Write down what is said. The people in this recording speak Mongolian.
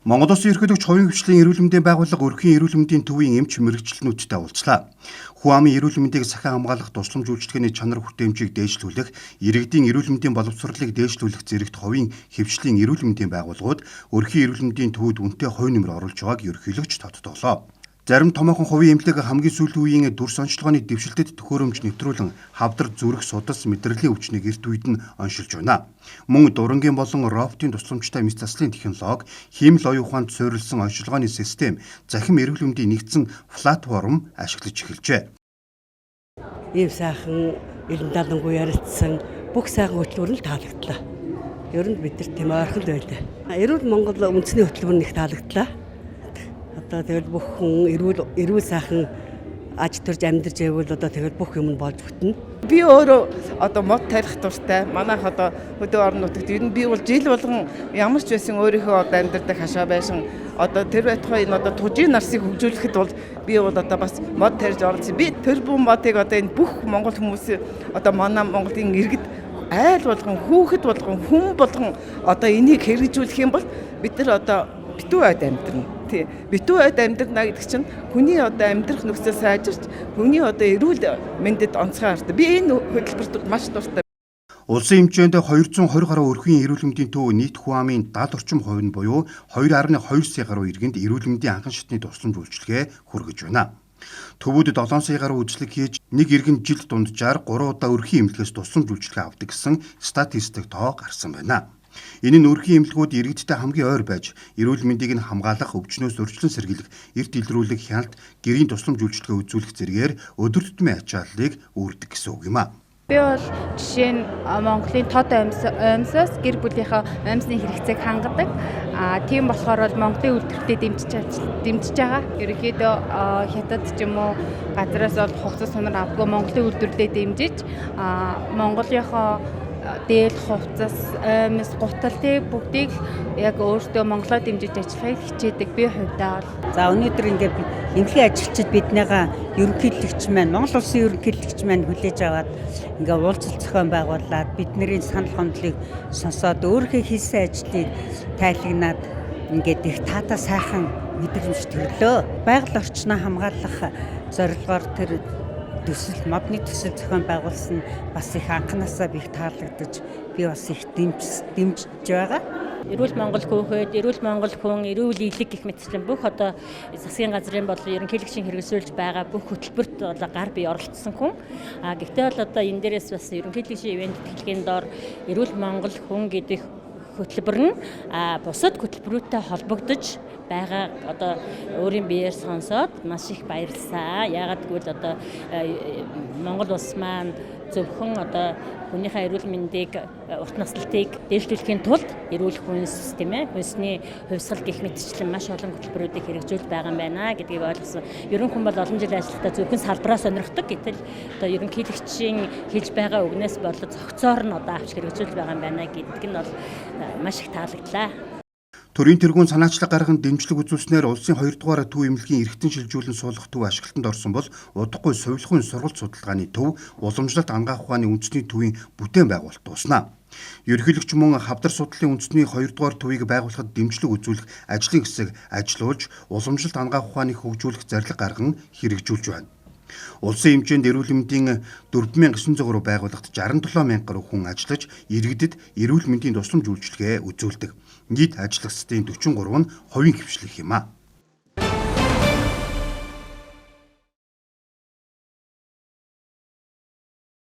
Монгол Улсын ерөнхийлөгч хувийн хвшлийн эрүүл мэндийн байгууллага өрхийн эрүүл мэндийн төвийн эмч мэрэгчлэнүүдтэй уулзлаа. Хуамын эрүүл мэндийг сахин хамгаалах тусламж үйлчилгээний чанар хүртээмжийг дээшлүүлэх, иргэдийн эрүүл мэндийн боловсролыг дээшлүүлэх зэрэгт хувийн хвшлийн эрүүл мэндийн байгууллагууд өрхийн эрүүл мэндийн төвөд үнэтэй хувь нэмэр оруулж байгааг ерөнхийлөгч тодтоглоо. Зарим томоохон хувийн эмнэлэг хамгийн сүүлийн үеийн дүр сончилгооны дэвшилтэд төхөөрөмж нэвтрүүлэн хавдар зүрх судас мэдрэлийн өвчнийг эрт үед нь оншилж байна. Мөн дурангийн болон роботын тусламжтай мэс заслын технологи, хиймэл оюун ухаанд суурилсан оншилгооны систем, захим эрүүл мэндийн нэгдсэн платформ ашиглаж эхэлжээ. Ийм сайхан элен далангуй ярилцсан бүх сайхан хөтөлбөр нь таалагдлаа. Ер нь бид нар тийм ойрхон байлаа. Эрүүл Монгол үндэсний хөтөлбөр нэг таалагдлаа. Одоо тэгэл бүх хүн эрүүл сайхан аж төрж амьдарч байвал одоо тэгэл бүх юм нь болж бүтнэ. Би өөрөө одоо мод тарих дуртай. Манайх одоо хөдөө орон нутагт ер нь би бол жил болгон ямар ч байсан өөрийнхөө одоо амьдардаг хашаа байшин одоо тэр байтугай энэ одоо тужийн нарсыг хөгжүүлэхэд бол би бол одоо бас мод тарьж оролцсон. Би тэр бүхэн модыг одоо энэ бүх монгол хүмүүс одоо манай Монголын иргэд айл болгон хүүхэд болгон хүн болгон одоо энийг хэрэгжүүлэх юм бол бид нар одоо битүү айд амьдрна. Тий. Битүү айд амьдрна гэдэг чинь хүний одоо амьдрах нөхцөл сайжирч хүний одоо эрүүл мэндэд онцгой хардаг. Би энэ хөтөлбөрт маш дуртай. Улсын хэмжээнд 220 гаруй өрхийн эрүүл мэндийн төв нийт хуамын 70 орчим хувь нь буюу 2.2 сая гаруй иргэнд эрүүл мэндийн анхан шатны тусламж үйлчилгээ хүргэж байна. Төвүүдэд 7 сая гаруй үйлчлэг хийж нэг иргэн жилд дунджаар 3 удаа өрхийн эмнэлгээс тусламж үйлчилгээ авдаг гэсэн статистик тоо гарсан байна. Энэ нь өрхийн эмнэлгүүд иргэдтэй хамгийн ойр байж эрүүл мэндийг нь хамгаалах, өвчнөөс зөрчлөн сэргийлэх, эрт илрүүлэх, хяналт, гэрийн тусламж үйлчилгээ үзүүлэх зэргээр өдөр тутмын ачааллыг үүрдэг гэсэн үг юм а. Би бол жишээ нь Монголын тод амьсаас гэр бүлийнхаа амьсны хэрэгцээг хангадаг. Тийм болохоор бол Монголын үйлдвэртэй дэмжиж байгаа. Ерөнхийдөө хятад ч юм уу газраас бол хувцас сунар авдаггүй Монголын үйлдвэрлэлээ дэмжиж Монголынхоо дээл хувцас, амьс, гутал бүгдийг яг өөртөө Монголоо дэмжиж ажиллахыг хичээдэг би хувьдаа бол. За өнөөдөр ингээд эмнэлгийн ажилчид биднийгаа ерөнхийлөгч маань Монгол Улсын ерөнхийлөгч маань хүлээж аваад ингээд уулзалт зохион байгуулад бидний санал гомдлыг сонсоод өөрийнхөө хийсэн ажлыг тайлагнаад ингээд их таата сайхан мэдрэмж төрлөө. Байгаль орчноо хамгаалах зорилгоор тэр модны төсөл зохион байгуулсан бас их анханасаа их таалагдаж би бас их дэмжиж байгаа. Эрүүл Монгол хөөхөд, эрүүл Монгол хүн, эрүүл ийлэг гэх мэтчлэн бүх одоо засгийн газрын болон ерөнхийлөгчийн хэрэгжүүлж байгаа бүх хөтөлбөрт бол гар бие оролцсон хүн. Гэхдээ бол одоо энэ дээрээс бас ерөнхийлөгчийн ивент тэтгэлгийн доор эрүүл Монгол хүн гэдэг хөтөлбөр нь бусад хөтөлбөрүүтэй холбогдож байгаа одоо өөрийн биеэр сонсоод маш их баярлалаа. Яагаад гэвэл одоо Монгол улс маань зөвхөн одоо хүнийхээ эрүүл мэндийг урт наслалтыг дээшлүүлэхийн тулд эрүүл хүнс тийм ээ хүнсний хувьсгал гэх мэтчлэн маш олон хөтөлбөрүүдийг хэрэгжүүлж байгаа юм байна гэдгийг ойлгосон. Ерөн хүн бол олон жил ажиллахдаа зөвхөн салбараа сонирхдаг гэтэл одоо ерөнхийлөгчийн хийж байгаа үгнээс болоод зохицоор нь одоо авч хэрэгжүүлж байгаа юм байна гэдг нь бол маш их таалагдлаа. Төрийн тэргуун санаачлаг гарган дэмжлэг үзүүлснээр улсын 2 дугаар төв эмнэлгийн эргэтэн шилжүүлэн суулгах төв ашиглалтанд орсон бол удахгүй совилгын сургалт судалгааны төв уламжлалт ангаах ухааны үндэсний төвийн бүтээн байгуулалт дуусна. Ерөнхийлөгч мөн хавдар судлалын үндэсний 2 дугаар төвийг байгуулахад дэмжлэг үзүүлэх ажлын хэсэг ажиллуулж уламжлалт ангаах ухааныг хөгжүүлэх зарлиг гарган хэрэгжүүлж байна. Улсын хэмжээнд эрүүл мэндийн 4900 гаруй байгууллагт 67 мянга гаруй хүн ажиллаж иргэдэд эрүүл мэндийн тусламж үйлчилгээ үзүүлдэг. Нийт ажиллагчдын 43 нь хувийн хвшлэх юм а.